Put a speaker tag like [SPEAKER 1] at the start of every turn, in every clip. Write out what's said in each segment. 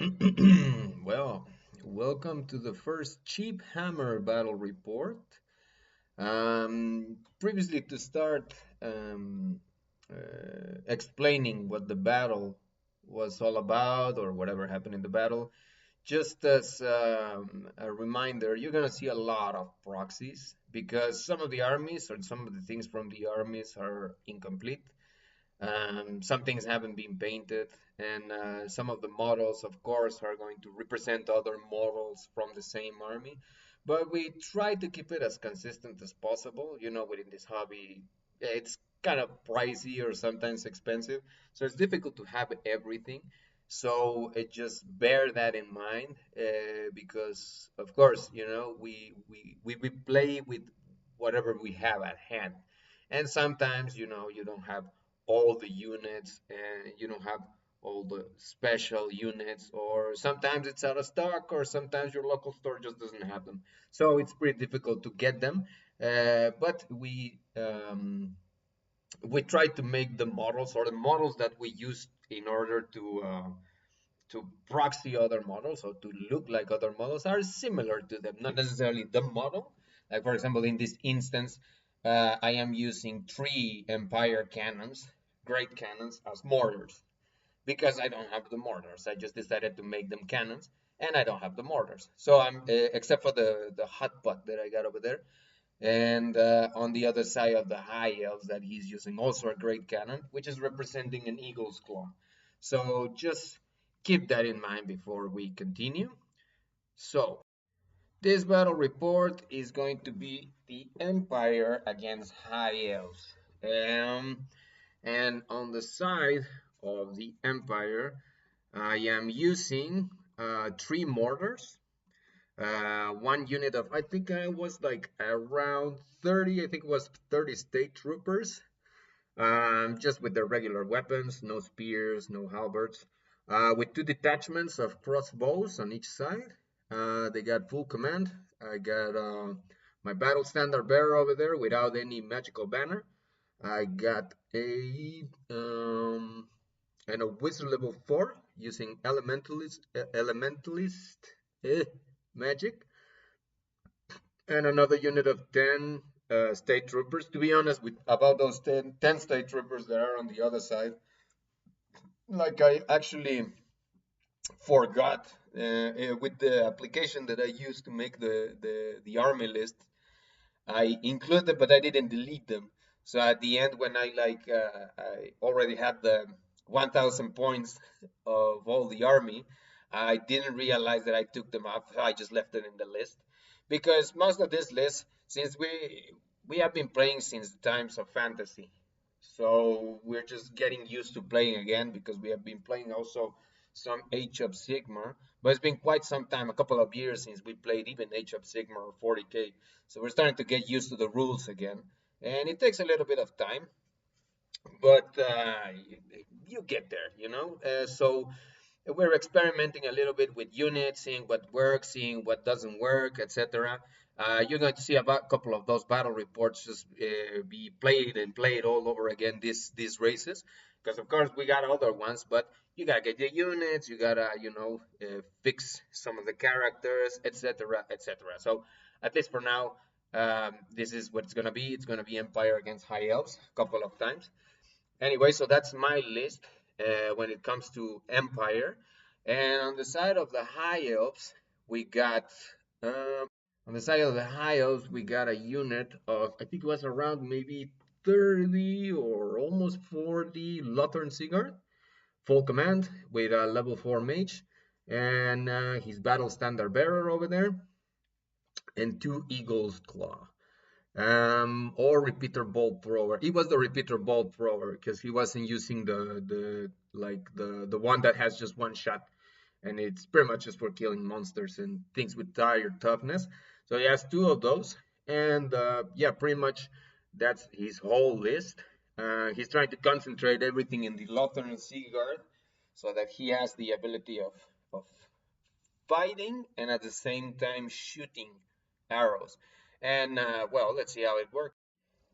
[SPEAKER 1] Well, welcome to the first cheap hammer battle report. Previously, to start explaining what the battle was all about or whatever happened in the battle, just as a reminder, you're going to see a lot of proxies because some of the armies or some of the things from the armies are incomplete. Some things haven't been painted, and some of the models, of course, are going to represent other models from the same army. But we try to keep it as consistent as possible. You know, within this hobby, it's kind of pricey or sometimes expensive, so it's difficult to have everything. So it just bear that in mind, because of course, you know, we play with whatever we have at hand, and sometimes, you know, you don't have all the units and you don't have all the special units, or sometimes it's out of stock, or sometimes your local store just doesn't have them, so it's pretty difficult to get them. But we try to make the models, or the models that we use in order to proxy other models or to look like other models, are similar to them, not necessarily the model. Like, for example, in this instance, I am using three Empire cannons, great cannons, as mortars because I don't have the mortars. I just decided to make them cannons, and I don't have the mortars. So except for the hot pot that I got over there, and on the other side of the high elves that he's using also a great cannon, which is representing an eagle's claw. So just keep that in mind before we continue. So this battle report is going to be the Empire against high elves. Um, and on the side of the Empire, I am using three mortars, one unit of, I think I was like around 30, I think it was 30 state troopers, just with their regular weapons, no spears, no halberds, with two detachments of crossbows on each side. They got full command. I got my battle standard bearer over there without any magical banner. I got a wizard level 4 using elementalist eh, magic, and another unit of 10 state troopers. To be honest, with about those ten state troopers that are on the other side, like, I actually forgot with the application that I used to make the army list. I included them, but I didn't delete them. So at the end, when I already had the 1,000 points of all the army, I didn't realize that I took them off. I just left it in the list because most of this list, since we have been playing since the times of fantasy, so we're just getting used to playing again because we have been playing also some Age of Sigmar, but it's been quite some time, a couple of years since we played even Age of Sigmar or 40k. So we're starting to get used to the rules again, and it takes a little bit of time, but you get there, you know. So we're experimenting a little bit with units, seeing what works, seeing what doesn't work, etc. You're going to see a couple of those battle reports just be played and played all over again these races, because of course we got other ones, but you gotta get the units, you gotta, you know, fix some of the characters, etc., etc. So at least for now, this is what it's gonna be. It's gonna be Empire against High Elves a couple of times. Anyway, so that's my list when it comes to Empire. And on the side of the High Elves, we got on the side of the High Elves, we got a unit of, I think it was around maybe 30 or almost 40 Lothern Sigurd, full command with a level 4 mage, and his battle standard bearer over there, and two Eagle's Claw. Or repeater bolt thrower. He was the repeater bolt thrower because he wasn't using the one that has just one shot, and it's pretty much just for killing monsters and things with higher toughness. So he has two of those, and yeah, pretty much that's his whole list. He's trying to concentrate everything in the Lothern Seaguard so that he has the ability of fighting and at the same time shooting arrows. And well, let's see how it works.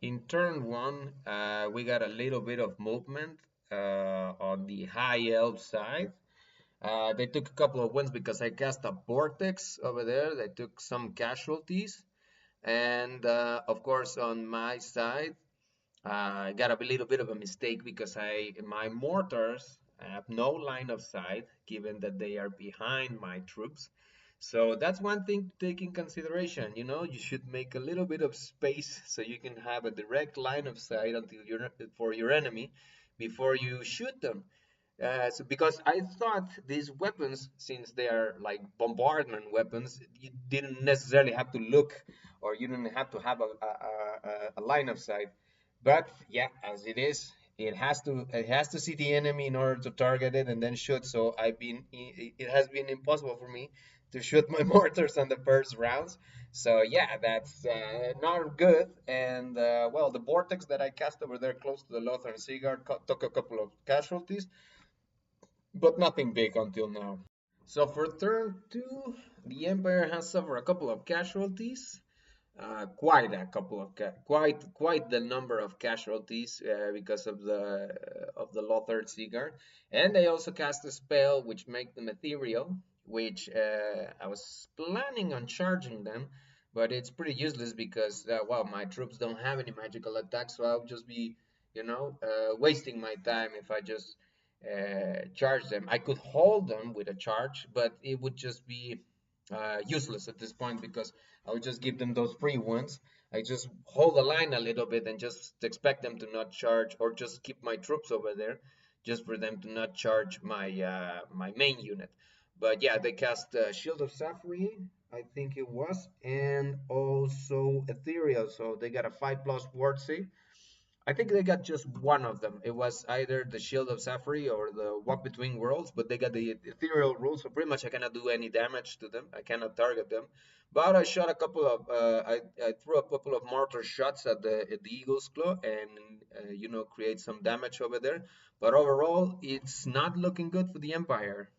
[SPEAKER 1] In turn one, we got a little bit of movement on the high elf side. They took a couple of wins because I cast a vortex over there. They took some casualties, and of course on my side, I got a little bit of a mistake because my mortars have no line of sight, given that they are behind my troops. So that's one thing to take in consideration. You know, you should make a little bit of space so you can have a direct line of sight until for your enemy before you shoot them. So because I thought these weapons, since they are like bombardment weapons, you didn't necessarily have to look, or you didn't have to have a line of sight. But yeah, as it has to see the enemy in order to target it and then shoot. So it has been impossible for me to shoot my mortars on the first rounds. So yeah, that's not good. And well, the vortex that I cast over there close to the Lothar and Seaguard took a couple of casualties, but nothing big until now. So for turn two, the Empire has suffered a couple of casualties, quite a couple of quite the number of casualties because of the Lothar Seaguard, and they also cast a spell which make them ethereal, which I was planning on charging them, but it's pretty useless because well, my troops don't have any magical attacks, so I'll just be wasting my time if I just charge them. I could hold them with a charge, but it would just be useless at this point because I would just give them those free ones. I just hold the line a little bit and just expect them to not charge, or just keep my troops over there just for them to not charge my main unit. But yeah, they cast Shield of Sapphire, I think it was, and also Ethereal. So they got a 5+ ward save. I think they got just one of them. It was either the Shield of Sapphire or the Walk Between Worlds, but they got the ethereal rule, so pretty much I cannot do any damage to them. I cannot target them. But I shot a couple of, I threw a couple of mortar shots at the Eagle's Claw and, create some damage over there. But overall, it's not looking good for the Empire.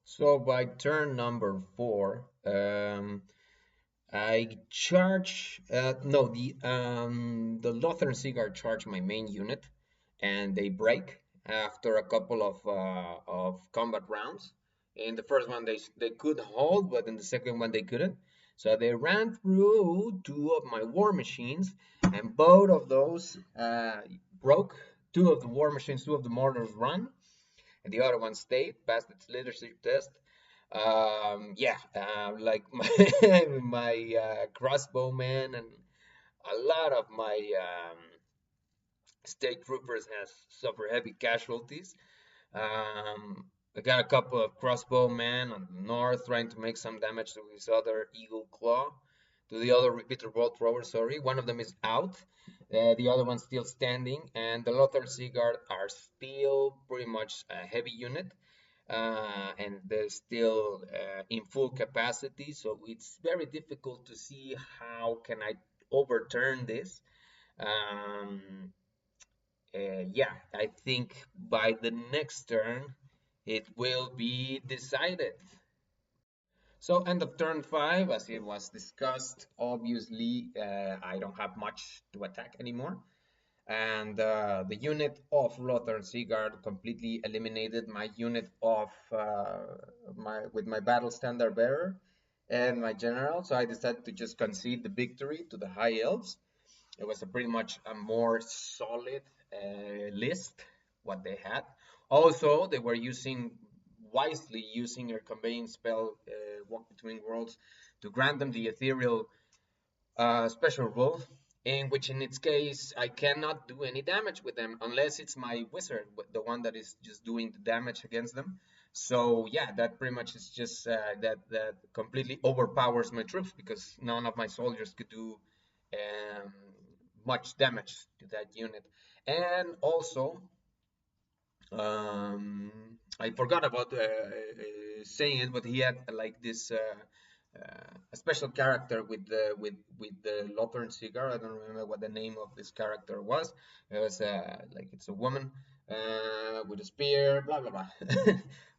[SPEAKER 1] So by turn number 4, I charge no the Lothar Seaguard charge my main unit, and they break after a couple of combat rounds. In the first one they could hold, but in the second one they couldn't. So they ran through two of my war machines, and both of those broke. Two of the war machines, two of the mortars run, and the other one stayed, passed its leadership test. Yeah, like my crossbowman and a lot of my state troopers has suffered heavy casualties. I got a couple of crossbowmen on the north trying to make some damage to his other eagle claw, to the other repeater bolt thrower. Sorry, one of them is out. The other one's still standing, and the Lothar Seaguard are still pretty much a heavy unit, and they're still in full capacity. So it's very difficult to see how can I overturn this. Um, yeah, I think by the next turn it will be decided. So end of turn 5, as it was discussed, obviously I don't have much to attack anymore. And the unit of Lothar Seaguard completely eliminated my unit of my battle standard bearer and my general. So I decided to just concede the victory to the High Elves. It was pretty much a more solid list what they had. Also, they were wisely using their conveying spell, Walk Between Worlds, to grant them the ethereal special rule, in which in its case I cannot do any damage with them unless it's my wizard, the one that is just doing the damage against them. So yeah, that pretty much is just that completely overpowers my troops because none of my soldiers could do um, much damage to that unit. And also, um, I forgot about saying it, but he had like this a special character with the Lothar Cigar. I don't remember what the name of this character was. It was like it's a woman with a spear. Blah blah blah.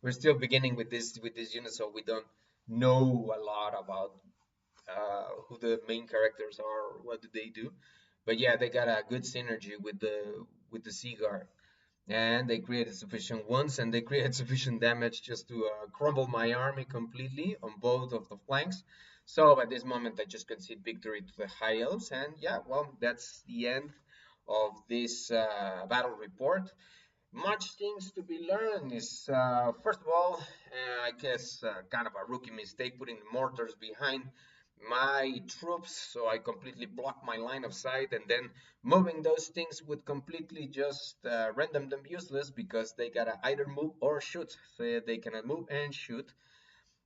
[SPEAKER 1] We're still beginning with this unit, so we don't know a lot about who the main characters are, what do they do. But yeah, they got a good synergy with the Seaguard. and they created sufficient wounds and they created sufficient damage just to crumble my army completely on both of the flanks. So at this moment, I just concede victory to the High Elves, and yeah, well, that's the end of this battle report. Much things to be learned is, first of all, I guess kind of a rookie mistake putting mortars behind my troops, so I completely block my line of sight, and then moving those things would completely just render them useless because they gotta either move or shoot. So they cannot move and shoot.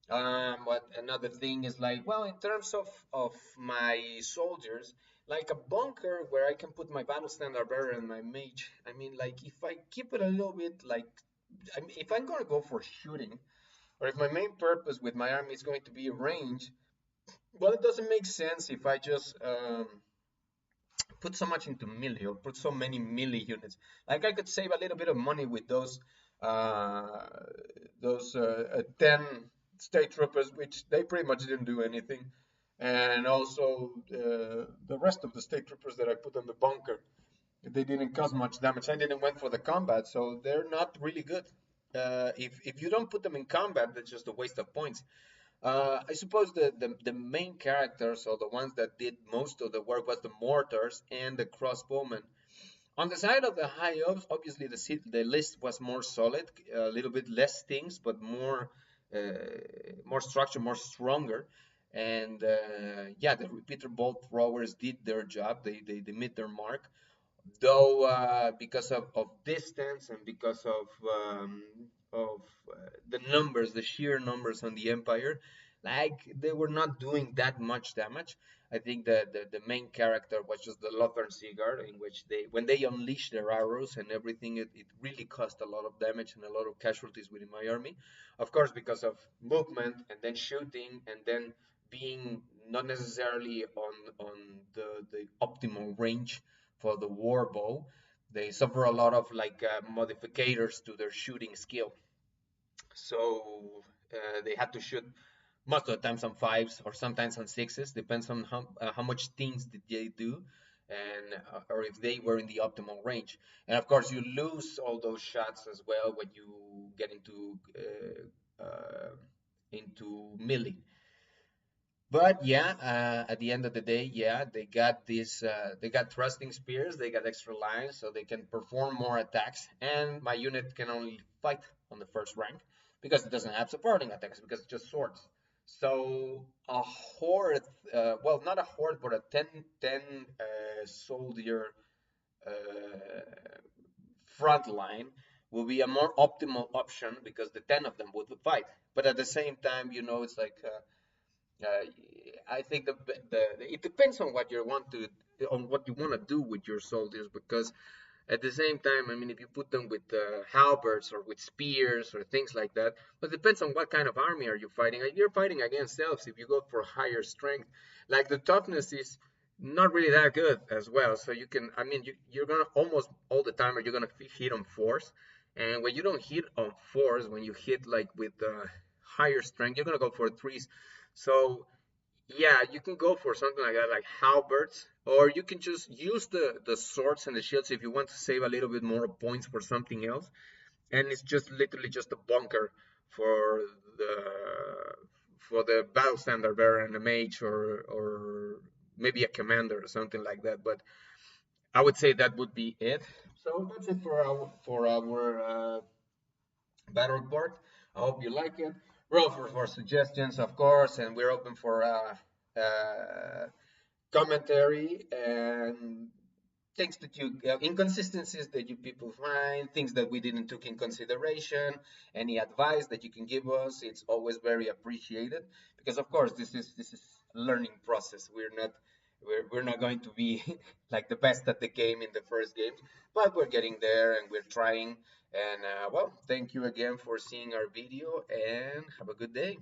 [SPEAKER 1] But another thing is like, well, in terms of my soldiers, like a bunker where I can put my battle standard bearer and my mage. I mean, like if I keep it a little bit like, I mean, if I'm gonna go for shooting, or if my main purpose with my army is going to be range, well, it doesn't make sense if I just put so much into melee or put so many melee units. Like I could save a little bit of money with uh, those 10 state troopers, which they pretty much didn't do anything, and also the rest of the state troopers that I put on the bunker. They didn't cause much damage. I didn't went for the combat, so they're not really good. If you don't put them in combat, that's just a waste of points. I suppose the main characters, or the ones that did most of the work, was the mortars and the crossbowmen. On the side of the high elves, obviously the list was more solid, a little bit less things, but more structure, more stronger. And yeah, the repeater bolt throwers did their job. They met their mark, though because of distance and because of the numbers, the sheer numbers on the empire, like they were not doing that much damage. I think the main character was just the Lothar Seaguard, in which they, when they unleashed their arrows and everything, it really caused a lot of damage and a lot of casualties within my army. Of course, because of movement and then shooting and then being not necessarily on the optimal range for the war bow, they suffer a lot of like modificators to their shooting skill. So they had to shoot most of the times on fives or sometimes on sixes, depends on how much things did they do, and or if they were in the optimal range. And of course, you lose all those shots as well when you get into melee. But yeah, at the end of the day, yeah, they got thrusting spears, they got extra lines, so they can perform more attacks. And my unit can only fight on the first rank because it doesn't have supporting attacks because it's just swords. So a horde, well, not a horde, but a 10 soldier uh, front line will be a more optimal option because the 10 of them would fight. But at the same time, it's like uh, I think it depends on what you want to do with your soldiers, because at the same time, I mean, if you put them with halberds or with spears or things like that, but it depends on what kind of army are you fighting. If you're fighting against elves, if you go for higher strength, like the toughness is not really that good as well. So you can, I mean, you're gonna almost all the time, or you're gonna hit on fours, and when you don't hit on fours, when you hit like with higher strength, you're gonna go for threes. So yeah, you can go for something like that, like halberds, or you can just use the swords and the shields if you want to save a little bit more points for something else. And it's just literally just a bunker for the the battle standard bearer and a mage, or maybe a commander or something like that. But I would say that would be it. So that's it for our battle report. I hope you like it. We're open for suggestions, of course, and we're open for commentary and things that you inconsistencies that you people find, things that we didn't took in consideration, any advice that you can give us. It's always very appreciated, because of course this is a learning process. We're not going to be like the best at the game in the first games, but we're getting there and we're trying. And well, thank you again for seeing our video, and have a good day.